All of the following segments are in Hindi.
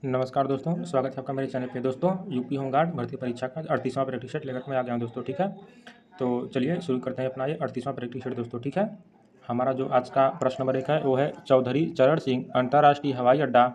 नमस्कार दोस्तों, स्वागत है आपका मेरे चैनल पे। दोस्तों, यूपी होमगार्ड भर्ती परीक्षा का 38वां प्रैक्टिस सेट लेकर मैं आ गया हूँ दोस्तों। ठीक है, तो चलिए शुरू करते हैं अपना ये 38वां प्रैक्टिस सेट दोस्तों। ठीक है, हमारा जो आज का प्रश्न नंबर 1 है वो है चौधरी चरण सिंह अंतर्राष्ट्रीय हवाई अड्डा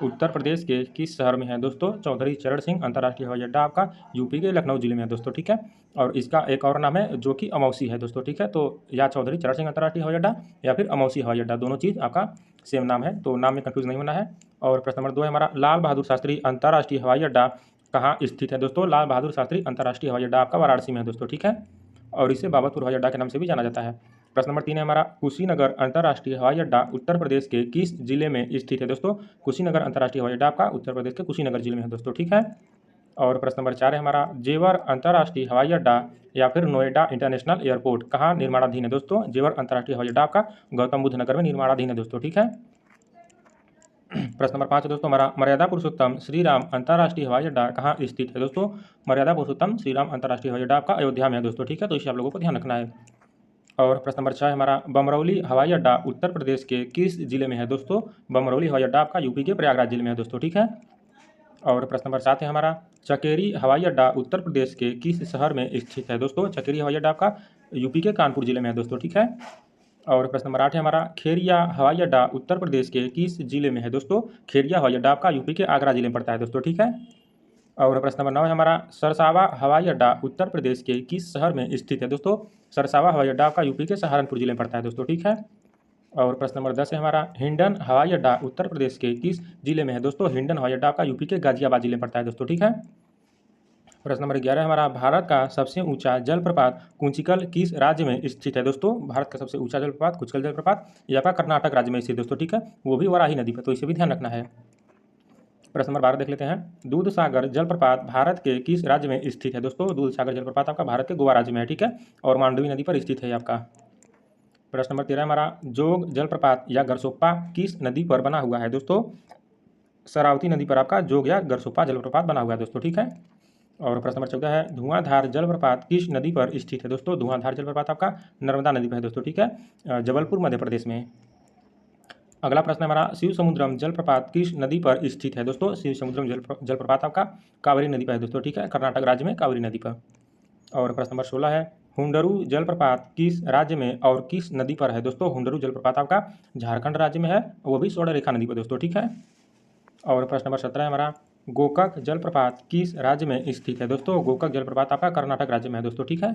उत्तर प्रदेश के किस शहर में है दोस्तों। चौधरी चरण सिंह अंतर्राष्ट्रीय हवाई अड्डा आपका यूपी के लखनऊ जिले में है दोस्तों। ठीक है, और इसका एक और नाम है जो कि अमौसी है दोस्तों। ठीक है, तो या चौधरी चरण सिंह अंतर्राष्ट्रीय हवाई अड्डा या फिर अमौसी हवाई अड्डा, दोनों चीज़ आपका सेम नाम है, तो नाम में कंफ्यूज नहीं होना है। और प्रश्न नंबर 2 है हमारा लाल बहादुर शास्त्री अंतर्राष्ट्रीय हवाई अड्डा कहाँ स्थित है दोस्तों। लाल बहादुर शास्त्री अंतर्राष्ट्रीय हवाई अड्डा आपका वाराणसी में है दोस्तों। ठीक है, और इसे बाबतपुर हवाई अड्डा के नाम से भी जाना जाता है। प्रश्न नंबर 3 है हमारा कुशीनगर अंतर्राष्ट्रीय हवाई अड्डा उत्तर प्रदेश के किस जिले में स्थित है दोस्तों। कुशीनगर अंतर्राष्ट्रीय हवाई अड्डा आपका उत्तर प्रदेश के कुशीनगर जिले में है दोस्तों। ठीक है, और प्रश्न नंबर 4 है हमारा जेवर अंतर्राष्ट्रीय हवाई अड्डा या फिर नोएडा इंटरनेशनल एयरपोर्ट कहाँ निर्माणाधीन है दोस्तों। जेवर अंतर्राष्ट्रीय हवाई अड्डा आपका गौतम बुद्ध नगर में निर्माणाधीन है दोस्तों। ठीक है, प्रश्न नंबर 5 है दोस्तों हमारा मर्यादा पुरुषोत्तम श्री राम अंतर्राष्ट्रीय हवाई अड्डा कहाँ स्थित है दोस्तों। मर्यादा पुरुषोत्तम श्री राम अंतर्राष्ट्रीय हवाई अड्डा आपका अयोध्या में है दोस्तों। ठीक है, तो इसे आप लोगों को ध्यान रखना है। और प्रश्न नंबर 6 है हमारा बमरौली हवाई अड्डा उत्तर प्रदेश के किस जिले में है दोस्तों। बमरौली हवाई अड्डा आपका यूपी के प्रयागराज जिले में है दोस्तों। ठीक है, और प्रश्न नंबर 7 है हमारा चकेरी हवाई अड्डा उत्तर प्रदेश के किस शहर में स्थित है दोस्तों। चकेरी हवाई अड्डा आपका यूपी के कानपुर जिले में है दोस्तों। ठीक है, और प्रश्न नंबर 8 है हमारा खेरिया हवाई अड्डा उत्तर प्रदेश के किस जिले में है दोस्तों। खेरिया हवाई अड्डा आपका यूपी के आगरा जिले में पड़ता है दोस्तों। ठीक है, और प्रश्न नंबर 9 है हमारा सरसावा हवाई अड्डा उत्तर प्रदेश के किस शहर में स्थित है दोस्तों। सरसावा हवाई अड्डा आपका यूपी के सहारनपुर जिले में पड़ता है दोस्तों। ठीक है, और प्रश्न नंबर 10 है हमारा हिंडन हवाई अड्डा उत्तर प्रदेश के किस जिले में है दोस्तों। हिंडन हवाई अड्डा आपका यूपी के गाजियाबाद जिले में पड़ता है दोस्तों। ठीक है, प्रश्न नंबर 11 है हमारा भारत का सबसे ऊंचा जलप्रपात कुंचिकल किस राज्य में स्थित है दोस्तों। भारत का सबसे ऊंचा जलप्रपात कुंचिकल जलप्रपात ये आपका कर्नाटक राज्य में स्थित है दोस्तों। ठीक है, वो भी वराही नदी पर, तो इसे भी ध्यान रखना है। प्रश्न नंबर 12 देख लेते हैं दूध सागर जलप्रपात भारत के किस राज्य में स्थित है दोस्तों। दूध सागर जलप्रपात आपका भारत के गोवा राज्य में है। ठीक है, और मांडवी नदी पर स्थित है आपका। प्रश्न नंबर 13 हमारा जोग जलप्रपात या गरसोप्पा किस नदी पर बना हुआ है दोस्तों। शरावती नदी पर आपका जोग या गरसोप्पा जलप्रपात बना हुआ है दोस्तों। ठीक है, और प्रश्न नंबर 14 है धुआंधार जलप्रपात किस नदी पर स्थित है दोस्तों। धुआंधार जलप्रपात आपका नर्मदा नदी पर है दोस्तों। ठीक है, जबलपुर मध्य प्रदेश में। अगला प्रश्न है हमारा शिव समुद्रम जलप्रपात किस नदी पर स्थित है दोस्तों। शिव समुद्रम जलप्रपात आपका कावेरी नदी पर है दोस्तों। ठीक है, कर्नाटक राज्य में कावेरी नदी पर। और प्रश्न नंबर 16 है हुंडरू जलप्रपात किस राज्य में और किस नदी पर है दोस्तों। हुंडरू जलप्रपात आपका झारखंड राज्य में है, वो भी स्वर्णरेखा नदी पर दोस्तों। ठीक है, और प्रश्न नंबर 17 है हमारा गोकक जलप्रपात किस राज्य में स्थित है दोस्तों। गोकक जलप्रपात आपका कर्नाटक राज्य में है दोस्तों। ठीक है,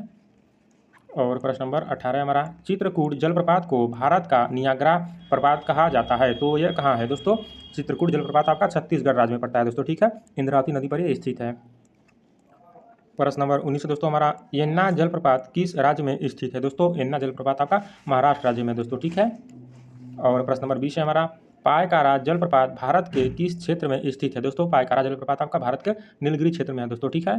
और प्रश्न नंबर 18 हमारा चित्रकूट जलप्रपात को भारत का नियाग्रा प्रपात कहा जाता है, तो यह कहाँ है दोस्तों। चित्रकूट जलप्रपात आपका छत्तीसगढ़ राज्य में पड़ता है दोस्तों। ठीक है, इंद्रावती नदी पर यह स्थित है। प्रश्न नंबर 19 दोस्तों हमारा यन्ना जलप्रपात किस राज्य में स्थित है दोस्तों। यन्ना जलप्रपात आपका महाराष्ट्र राज्य में दोस्तों। ठीक है, और प्रश्न नंबर 20 है हमारा पायकारा जलप्रपात भारत के किस क्षेत्र में स्थित है दोस्तों। पायकारा जलप्रपात आपका भारत के नीलगिरी क्षेत्र में है दोस्तों। ठीक है,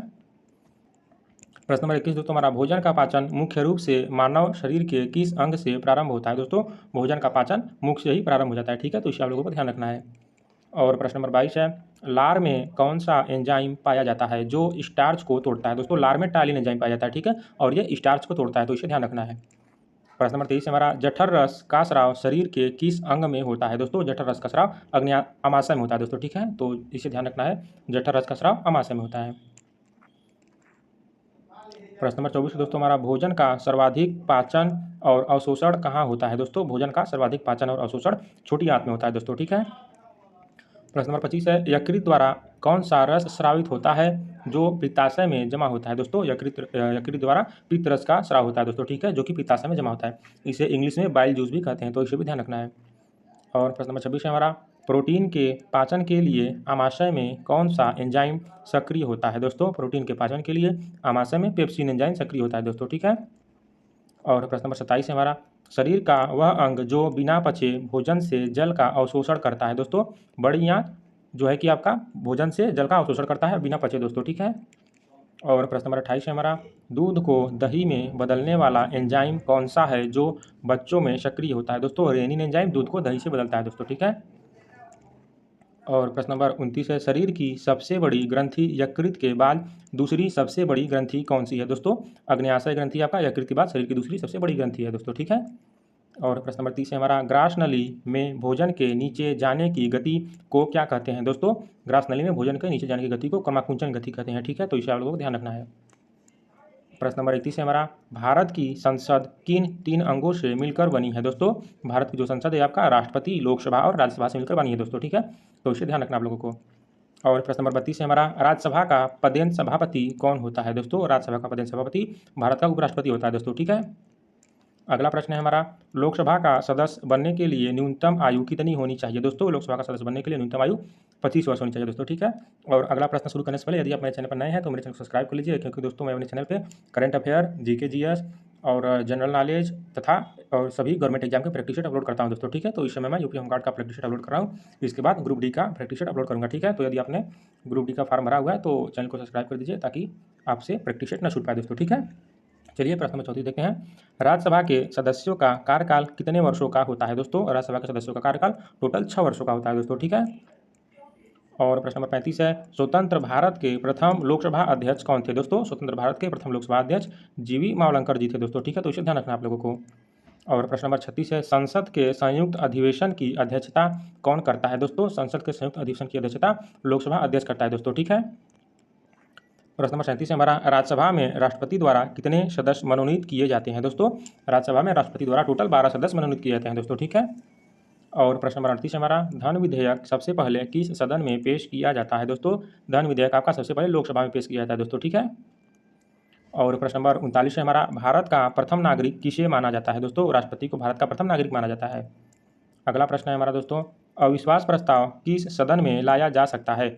प्रश्न नंबर 21 दोस्तों हमारा भोजन का पाचन मुख्य रूप से मानव शरीर के किस अंग से प्रारंभ होता है दोस्तों। भोजन का पाचन मुख से ही प्रारंभ हो जाता है। ठीक है, तो इसे आप लोगों को ध्यान रखना है। और प्रश्न नंबर 22 है लार में कौन सा एंजाइम पाया जाता है जो स्टार्च को तोड़ता है दोस्तों। लार में टालिन एंजाइम पाया जाता है। ठीक है, और ये स्टार्च को तोड़ता है, तो इसे ध्यान रखना है। प्रश्न नंबर 23 हमारा जठर रस का स्राव शरीर के किस अंग में होता है दोस्तों। जठर रस का स्राव अमाशय में होता है दोस्तों। ठीक है, तो इसे ध्यान रखना है, जठर रस का स्राव अमाशय में होता है। प्रश्न नंबर 24 दोस्तों हमारा भोजन का सर्वाधिक पाचन और अवशोषण कहाँ होता है दोस्तों। भोजन का सर्वाधिक पाचन और अवशोषण छोटी आंत में होता है दोस्तों। ठीक है, प्रश्न नंबर 25 है यकृत द्वारा कौन सा रस स्रावित होता है जो पित्ताशय में जमा होता है दोस्तों। यकृत द्वारा पित्त रस का स्राव होता है दोस्तों। ठीक है, जो कि पित्ताशय में जमा होता है, इसे इंग्लिश में बाइल जूस भी कहते हैं, तो इसे भी ध्यान रखना है। और प्रश्न नंबर 26 है हमारा प्रोटीन के पाचन के लिए आमाशय में कौन सा एंजाइम सक्रिय होता है दोस्तों। प्रोटीन के पाचन के लिए आमाशय में पेप्सिन एंजाइम सक्रिय होता है दोस्तों। ठीक है, और प्रश्न नंबर 27 है हमारा शरीर का वह अंग जो बिना पचे भोजन से जल का अवशोषण करता है दोस्तों। बड़ी आंत जो है कि आपका भोजन से जल का अवशोषण करता है बिना पचे दोस्तों। ठीक है, और प्रश्न नंबर 28 है हमारा दूध को दही में बदलने वाला एंजाइम कौन सा है जो बच्चों में सक्रिय होता है दोस्तों। रेनिन एंजाइम दूध को दही से बदलता है दोस्तों। ठीक है, और प्रश्न नंबर 29 है शरीर की सबसे बड़ी ग्रंथि यकृत के बाद दूसरी सबसे बड़ी ग्रंथि कौन सी है दोस्तों। अग्न्याशय ग्रंथि आपका यकृत के बाद शरीर की दूसरी सबसे बड़ी ग्रंथि है दोस्तों। ठीक है, और प्रश्न नंबर 30 है हमारा, ग्रास नली में भोजन के नीचे जाने की गति को क्या कहते हैं दोस्तों? ग्रास नली में भोजन के नीचे जाने की गति को क्रमाकुंचन गति कहते हैं, ठीक है, तो इसे आप लोगों को ध्यान रखना है। प्रश्न नंबर 31 है हमारा, भारत की संसद किन 3 अंगों से मिलकर बनी है दोस्तों? भारत की जो संसद है आपका राष्ट्रपति, लोकसभा और राज्यसभा से मिलकर बनी है दोस्तों, ठीक है, तो इसे ध्यान रखना आप लोगों को। और प्रश्न नंबर 32 है हमारा, राज्यसभा का पदेन सभापति कौन होता है दोस्तों? राज्यसभा का पदेन सभापति भारत का उपराष्ट्रपति होता है दोस्तों, ठीक है। अगला प्रश्न है हमारा, लोकसभा का सदस्य बनने के लिए न्यूनतम आयु कितनी होनी चाहिए दोस्तों? लोकसभा का सदस्य बनने के लिए न्यूनतम आयु 25 वर्ष होनी चाहिए दोस्तों, ठीक है। और अगला प्रश्न शुरू करने से पहले यदि आप मेरे चैनल पर नए हैं तो मेरे चैनल को सब्सक्राइब कर लीजिए, क्योंकि दोस्तों मैं अपने चैनल पे करंट अफेयर, जीके जीएस और जनरल नॉलेज तथा और सभी गवर्नमेंट एग्जाम के प्रैक्टिस सेट अपलोड करता हूं दोस्तों, ठीक है। तो इस समय मैं यूपी होमगार्ड का प्रैक्टिस सेट अपलोड कर रहा हूँ, इसके बाद ग्रुप डी का प्रैक्टिस सेट अपलोड करूँगा, ठीक है। तो यदि आपने ग्रुप डी का फॉर्म भरा हुआ है तो चैनल को सब्सक्राइब कर दीजिए ताकि आपसे प्रैक्टिस सेट न छूट पाए दोस्तों, ठीक है। चलिए प्रश्न नंबर 34 देखते हैं, राज्यसभा के सदस्यों का कार्यकाल कितने वर्षों का होता है दोस्तों? राज्यसभा के सदस्यों का कार्यकाल टोटल 6 वर्षों का होता है दोस्तों, ठीक है। और प्रश्न नंबर 35 है, स्वतंत्र भारत के प्रथम लोकसभा अध्यक्ष कौन थे दोस्तों? स्वतंत्र भारत के प्रथम लोकसभा अध्यक्ष जीवी मावलंकर जी थे दोस्तों, ठीक है, तो इसे ध्यान रखना आप लोगों को। और प्रश्न नंबर 36 है, संसद के संयुक्त अधिवेशन की अध्यक्षता कौन करता है दोस्तों? संसद के संयुक्त अधिवेशन की अध्यक्षता लोकसभा अध्यक्ष करता है दोस्तों, ठीक है। प्रश्न नंबर 37 है हमारा, राज्यसभा में राष्ट्रपति द्वारा कितने सदस्य मनोनीत किए जाते हैं दोस्तों? राज्यसभा में राष्ट्रपति द्वारा टोटल 12 सदस्य मनोनीत किए जाते हैं दोस्तों, ठीक है। और प्रश्न नंबर 38 है हमारा, धन विधेयक सबसे पहले किस सदन में पेश किया जाता है दोस्तों? धन विधेयक आपका सबसे पहले लोकसभा में पेश किया जाता है दोस्तों, ठीक है। और प्रश्न नंबर 39 है हमारा, भारत का प्रथम नागरिक किसे माना जाता है दोस्तों? राष्ट्रपति को भारत का प्रथम नागरिक माना जाता है। अगला प्रश्न है हमारा दोस्तों, अविश्वास प्रस्ताव किस सदन में लाया जा सकता है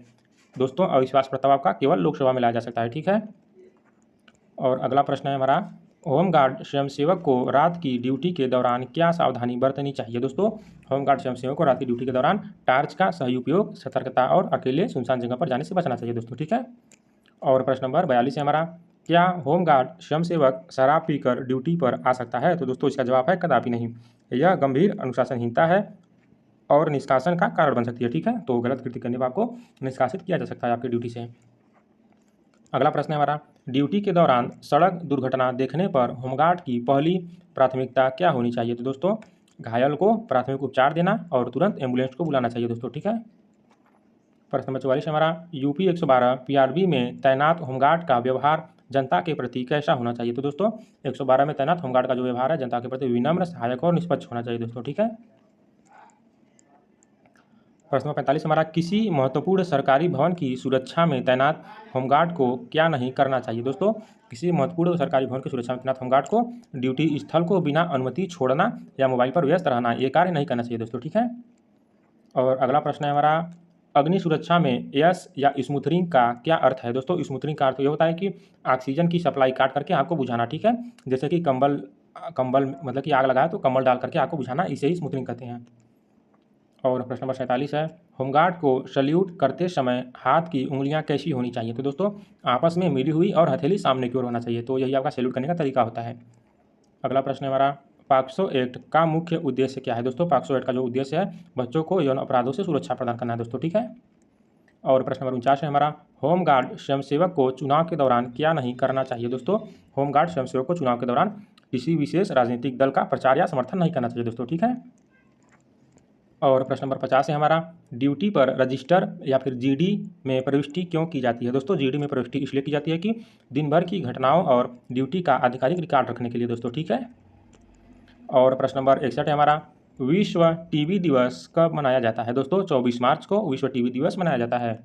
दोस्तों? अविश्वास प्रस्ताव आपका केवल लोकसभा में लाया जा सकता है, ठीक है। और अगला प्रश्न है हमारा, होमगार्ड स्वयंसेवक को रात की ड्यूटी के दौरान क्या सावधानी बरतनी चाहिए दोस्तों? होमगार्ड स्वयंसेवक को रात की ड्यूटी के दौरान टार्च का सही उपयोग, सतर्कता और अकेले सुनसान जगह पर जाने से बचना चाहिए दोस्तों, ठीक है। और प्रश्न नंबर 42 है हमारा, क्या होमगार्ड स्वयंसेवक शराब पीकर ड्यूटी पर आ सकता है? तो दोस्तों इसका जवाब है कदापि नहीं, यह गंभीर अनुशासनहीनता है और निष्कासन का कारण बन सकती है, ठीक है। तो गलत कृत्य करने पर आपको निष्कासित किया जा सकता है आपकी ड्यूटी से। अगला प्रश्न है हमारा, ड्यूटी के दौरान सड़क दुर्घटना देखने पर होमगार्ड की पहली प्राथमिकता क्या होनी चाहिए? तो दोस्तों घायल को प्राथमिक उपचार देना और तुरंत एम्बुलेंस को बुलाना चाहिए दोस्तों, ठीक है। प्रश्न नंबर 44 हमारा, यूपी 112 पीआरबी में तैनात होमगार्ड का व्यवहार जनता के प्रति कैसा होना चाहिए? तो दोस्तों 112 में तैनात होमगार्ड का जो व्यवहार है जनता के प्रति विनम्र, सहायक और निष्पक्ष होना चाहिए दोस्तों, ठीक है। प्रश्न नंबर 45 हमारा, किसी महत्वपूर्ण सरकारी भवन की सुरक्षा में तैनात होमगार्ड को क्या नहीं करना चाहिए दोस्तों? किसी महत्वपूर्ण सरकारी भवन की सुरक्षा में तैनात होमगार्ड को ड्यूटी स्थल को बिना अनुमति छोड़ना या मोबाइल पर व्यस्त रहना ये कार्य नहीं करना चाहिए दोस्तों, ठीक है। और अगला प्रश्न है हमारा, अग्नि सुरक्षा में एस या स्मूथरिंग का क्या अर्थ है दोस्तों? स्मूथरिंग का अर्थ ये होता है कि ऑक्सीजन की सप्लाई काट करके आग को बुझाना, ठीक है। जैसे कि कंबल मतलब कि आग लगाए तो कंबल डाल करके आग को बुझाना, इसे ही स्मूथरिंग कहते हैं। और प्रश्न नंबर 47 है, होमगार्ड को सल्यूट करते समय हाथ की उंगलियां कैसी होनी चाहिए? तो दोस्तों आपस में मिली हुई और हथेली सामने की ओर होना चाहिए, तो यही आपका सैल्यूट करने का तरीका होता है। अगला प्रश्न है हमारा, पॉक्सो एक्ट का मुख्य उद्देश्य क्या है दोस्तों? पॉक्सो एक्ट का जो उद्देश्य है बच्चों को यौन अपराधों से सुरक्षा प्रदान करना है दोस्तों, ठीक है। और प्रश्न नंबर 49 है हमारा, होमगार्ड स्वयंसेवक को चुनाव के दौरान क्या नहीं करना चाहिए दोस्तों? होमगार्ड स्वयंसेवक को चुनाव के दौरान किसी विशेष राजनीतिक दल का प्रचार या समर्थन नहीं करना चाहिए दोस्तों, ठीक है। और प्रश्न नंबर 50 है हमारा, ड्यूटी पर रजिस्टर या फिर जीडी में प्रविष्टि क्यों की जाती है दोस्तों? जीडी में प्रविष्टि इसलिए की जाती है कि दिन भर की घटनाओं और ड्यूटी का आधिकारिक रिकॉर्ड रखने के लिए दोस्तों, ठीक है। और प्रश्न नंबर 61 है हमारा, विश्व टीबी दिवस कब मनाया जाता है दोस्तों? 24 मार्च को विश्व टीबी दिवस मनाया जाता है।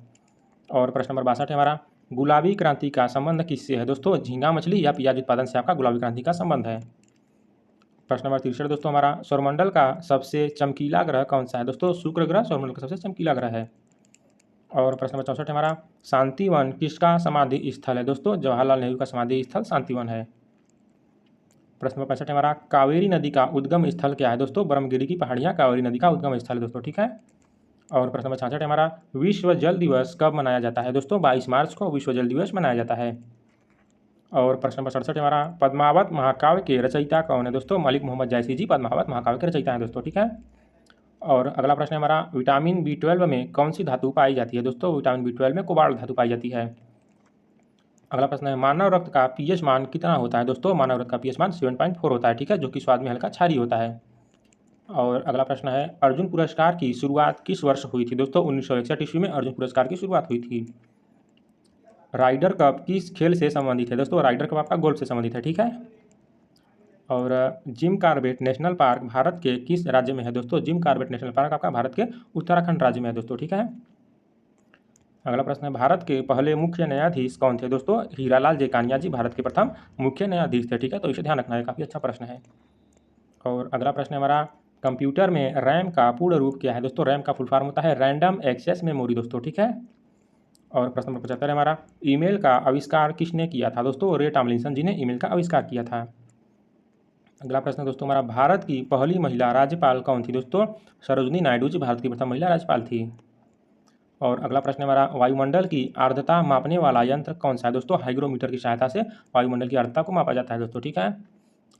और प्रश्न नंबर 62 है हमारा, गुलाबी क्रांति का संबंध किससे है दोस्तों? झींगा मछली या प्याज उत्पादन से आपका गुलाबी क्रांति का संबंध है। प्रश्न नंबर 63 दोस्तों हमारा, सौरमंडल का सबसे चमकीला ग्रह कौन सा है दोस्तों? शुक्र ग्रह सौरमंडल का सबसे चमकीला ग्रह है। और प्रश्न नंबर 64 हमारा, शांतिवन किसका समाधि स्थल है दोस्तों? जवाहरलाल नेहरू का समाधि स्थल शांतिवन है। प्रश्न नंबर 65 हमारा, कावेरी नदी का उद्गम स्थल क्या है दोस्तों? ब्रह्मगिरी की पहाड़ियाँ कावेरी नदी का उद्गम स्थल है दोस्तों, ठीक है। और प्रश्न नंबर 66 हमारा, विश्व जल दिवस कब मनाया जाता है दोस्तों? 22 मार्च को विश्व जल दिवस मनाया जाता है। और प्रश्न नंबर 67 हमारा, पद्मावत महाकाव्य के रचयिता कौन है दोस्तों? मलिक मोहम्मद जायसी जी पद्मावत महाकाव्य के रचयिता हैं दोस्तों, ठीक है। और अगला प्रश्न है हमारा, विटामिन B12 में कौन सी धातु पाई जाती है दोस्तों? विटामिन B12 में कोबाल्ट धातु पाई जाती है। अगला प्रश्न है, मानव रक्त का पीएच मान कितना होता है दोस्तों? मानव रक्त का पीएच मान 7.4 होता है, ठीक है, जो कि स्वाद में हल्का क्षारीय होता है। और अगला प्रश्न है, अर्जुन पुरस्कार की शुरुआत किस वर्ष हुई थी दोस्तों? 1961 ईस्वी में अर्जुन पुरस्कार की शुरुआत हुई थी। राइडर कप किस खेल से संबंधित है दोस्तों? राइडर कप आपका गोल्फ से संबंधित है, ठीक है। और Jim Corbett national park Bharat के किस राज्य में है दोस्तों? जिम कॉर्बेट नेशनल पार्क आपका भारत के उत्तराखंड राज्य में है दोस्तों, ठीक है। अगला प्रश्न है, भारत के पहले मुख्य न्यायाधीश कौन थे दोस्तों? हीरालाल जेकानिया जी भारत के प्रथम मुख्य न्यायाधीश थे, ठीक है। तो इसे ध्यान रखना है, काफ़ी अच्छा प्रश्न है। और अगला प्रश्न है हमारा, कंप्यूटर में रैम का पूर्ण रूप क्या है दोस्तों? रैम का फुल फॉर्म होता है रैंडम एक्सेस मेमोरी दोस्तों, ठीक है। और प्रश्न नंबर 75 है हमारा, ईमेल का आविष्कार किसने किया था दोस्तों? रे टॉमलिंसन जी ने ईमेल का आविष्कार किया था। अगला प्रश्न दोस्तों हमारा, भारत की पहली महिला राज्यपाल कौन थी दोस्तों? सरोजनी नायडू जी भारत की प्रथम महिला राज्यपाल थी। और अगला प्रश्न हमारा, वायुमंडल की आर्द्रता मापने वाला यंत्र कौन सा है दोस्तों? हाइग्रोमीटर की सहायता से वायुमंडल की आर्द्रता को मापा जाता है दोस्तों, ठीक है।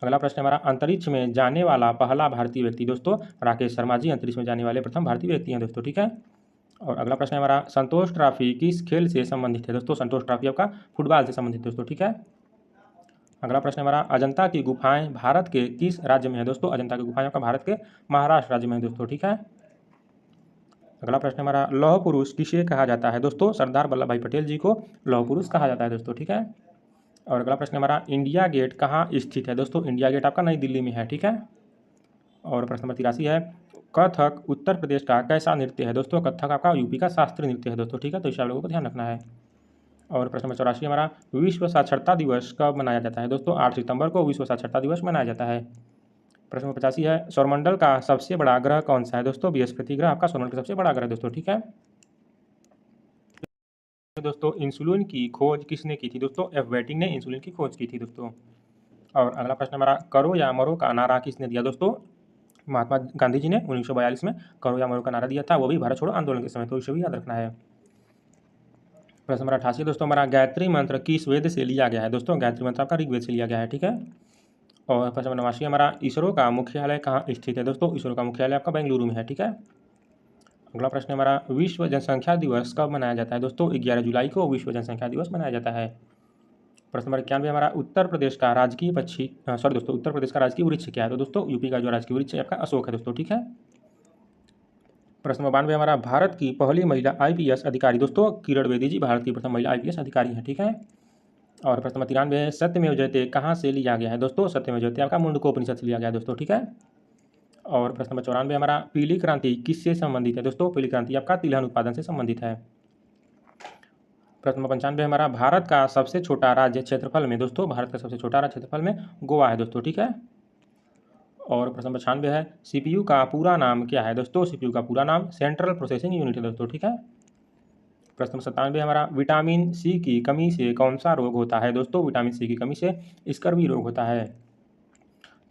अगला प्रश्न हमारा, अंतरिक्ष में जाने वाला पहला भारतीय व्यक्ति दोस्तों? राकेश शर्मा जी अंतरिक्ष में जाने वाले प्रथम भारतीय व्यक्ति हैं दोस्तों, ठीक है। और अगला प्रश्न हमारा, संतोष ट्रॉफी किस खेल से संबंधित है दोस्तों? संतोष ट्रॉफी आपका फुटबॉल से संबंधित दोस्तों, ठीक है। अगला प्रश्न हमारा, अजंता की गुफाएं भारत के किस राज्य में है दोस्तों? अजंता की गुफाएं आपका भारत के महाराष्ट्र राज्य में है दोस्तों, ठीक है। अगला प्रश्न हमारा, लौह पुरुष किसे कहा जाता है दोस्तों? सरदार वल्लभ भाई पटेल जी को लौह पुरुष कहा जाता है दोस्तों, ठीक है। और अगला प्रश्न हमारा, इंडिया गेट कहाँ स्थित है दोस्तों? इंडिया गेट आपका नई दिल्ली में है, ठीक है। और प्रश्न नंबर 83 है, कथक उत्तर प्रदेश का कैसा नृत्य है दोस्तों? कथक आपका यूपी का शास्त्रीय नृत्य है दोस्तों, ठीक है। तो इसे आप लोगों को ध्यान रखना है। और प्रश्न नंबर 84 हमारा, विश्व साक्षरता दिवस कब मनाया जाता है दोस्तों? 8 सितंबर को विश्व साक्षरता दिवस मनाया जाता है। प्रश्न नंबर 85 है, सौरमंडल का सबसे बड़ा ग्रह कौन सा है दोस्तों? बृहस्पति ग्रह आपका सौरमंडल का सबसे बड़ा ग्रह दोस्तों, ठीक है। दोस्तों इंसुलिन की खोज किसने की थी दोस्तों? एफ वेटिंग ने इंसुलिन की खोज की थी दोस्तों। और अगला प्रश्न हमारा, करो या मरो का नारा किसने दिया दोस्तों? महात्मा गांधी जी ने 1942 में करो या मरो का नारा दिया था, वो भी भारत छोड़ो आंदोलन के समय, तो इसे भी याद रखना है। प्रश्न नंबर 88 दोस्तों हमारा, गायत्री मंत्र किस वेद से लिया गया है दोस्तों? गायत्री मंत्र आपका ऋग्वेद से लिया गया है, ठीक है। और प्रश्न नंबर 89 हमारा, इसरो का मुख्यालय कहाँ स्थित है दोस्तों? इसरो का मुख्यालय आपका बेंगलुरु में है, ठीक है। अगला प्रश्न हमारा, विश्व जनसंख्या दिवस कब मनाया जाता है दोस्तों? 11 जुलाई को विश्व जनसंख्या दिवस मनाया जाता है। प्रश्न नंबर 91 हमारा, उत्तर प्रदेश का राजकीय पक्षी सॉरी दोस्तों, उत्तर प्रदेश का राजकीय वृक्ष क्या है? तो दोस्तों यूपी का जो राजकीय वृक्ष है आपका अशोक है दोस्तों, ठीक है। प्रश्न नंबर 92 हमारा, भारत की पहली महिला आईपीएस अधिकारी दोस्तों? किरण बेदी जी भारत की प्रथम महिला आईपीएस अधिकारी हैं, ठीक है। और प्रश्न नंबर 93 है, सत्यमेव जयते कहाँ से लिया गया है दोस्तों? सत्यमेव जयते आपका मुंडकोपनिषद से लिया गया है दोस्तों, ठीक है। और प्रश्न नंबर 94 हमारा, पीली क्रांति किससे संबंधित है दोस्तों? पीली क्रांति आपका तिलहन उत्पादन से संबंधित है। प्रश्न नंबर 95 हमारा, भारत का सबसे छोटा राज्य क्षेत्रफल में दोस्तों? भारत का सबसे छोटा राज्य क्षेत्रफल में गोवा है दोस्तों, ठीक है। और प्रश्न नंबर 96 है, सीपीयू का पूरा नाम क्या है दोस्तों? सीपीयू का पूरा नाम सेंट्रल प्रोसेसिंग यूनिट है दोस्तों, ठीक है। प्रश्न नंबर 97 हमारा, विटामिन सी की कमी से कौन सा रोग होता है दोस्तों? विटामिन सी की कमी से स्कर्वी रोग होता है।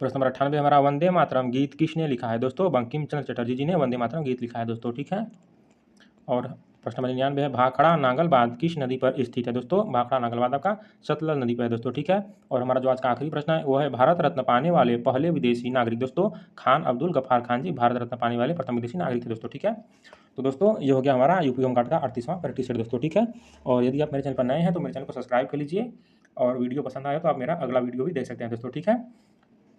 प्रश्न नंबर 98 हमारा, वंदे मातरम गीत किसने लिखा है दोस्तों? बंकिम चंद्र चटर्जी जी ने वंदे मातरम गीत लिखा है दोस्तों, ठीक है। और प्रश्न नंबर 99 है, भाखड़ा नांगलबाद किस नदी पर स्थित है दोस्तों? भाखड़ा नांगलबाद आपका सतलज नदी पर है दोस्तों, ठीक है। और हमारा जो आज का आखिरी प्रश्न है वो है, भारत रत्न पाने वाले पहले विदेशी नागरिक दोस्तों? खान अब्दुल गफ्फार खान जी भारत रत्न पाने वाले प्रथम विदेशी नागरिक थे दोस्तों, ठीक है। तो दोस्तों ये हो गया हमारा यूपी होमगार्ड का 38वां प्रैक्टिस सेट दोस्तों, ठीक है। और यदि आप मेरे चैनल पर नए हैं तो मेरे चैनल को सब्सक्राइब कर लीजिए, और वीडियो पसंद आए तो आप मेरा अगला वीडियो भी देख सकते हैं दोस्तों, ठीक है।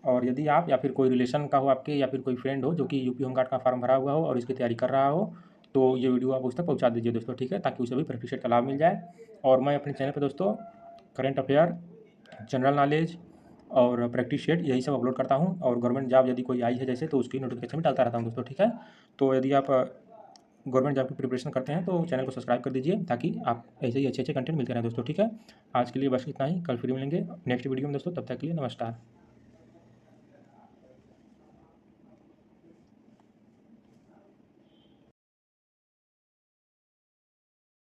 और यदि आप या फिर कोई रिलेशन का हो आपके, या फिर कोई फ्रेंड हो जो कि यूपी होमगार्ड का फॉर्म भरा हुआ हो और इसकी तैयारी कर रहा हो, तो ये वीडियो आप उस तक पहुंचा दीजिए दोस्तों, ठीक है, ताकि उसे भी प्रैक्टिस सेट का लाभ मिल जाए। और मैं अपने चैनल पर दोस्तों करंट अफेयर, जनरल नॉलेज और प्रैक्टिस सेट यही सब अपलोड करता हूँ। और गवर्नमेंट जॉब यदि कोई आई है जैसे, तो उसकी नोटिफिकेशन भी डालता रहता हूँ दोस्तों, ठीक है। तो यदि आप गवर्नमेंट जॉब की प्रिपरेशन करते हैं तो चैनल को सब्सक्राइब कर दीजिए, ताकि आप ऐसे ही अच्छे अच्छे कंटेंट मिलते रहें दोस्तों, ठीक है। आज के लिए बस इतना ही, कल फिर मिलेंगे नेक्स्ट वीडियो में दोस्तों, तब तक के लिए नमस्कार।